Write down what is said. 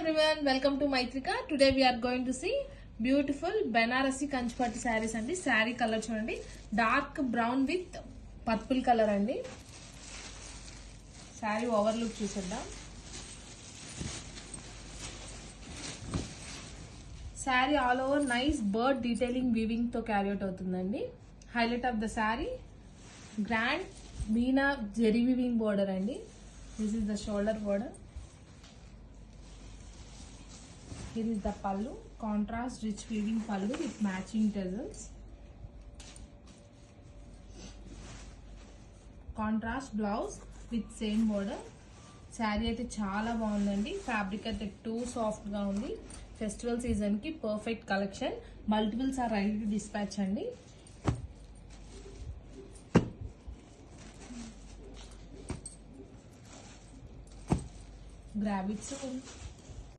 everyone, welcome to Maitrika. Today we are going to see beautiful Banarasi Kanchpattu sarees andi. Saree color chudandi, dark brown with purple color andi. Saree overlook chusedam. Saree all over nice bird detailing weaving to carry out avutundandi. Highlight of the saree, grand meena zeri weaving border andi. This is the shoulder border. Here is the pallu, contrast rich weaving pallu with matching tassels. Contrast blouse with same border. Saree అయితే చాలా బాగుందండి. Fabric అయితే two soft గా ఉంది. Festival season కి perfect collection. Multiples are ready to dispatch అండి. Grab it soon.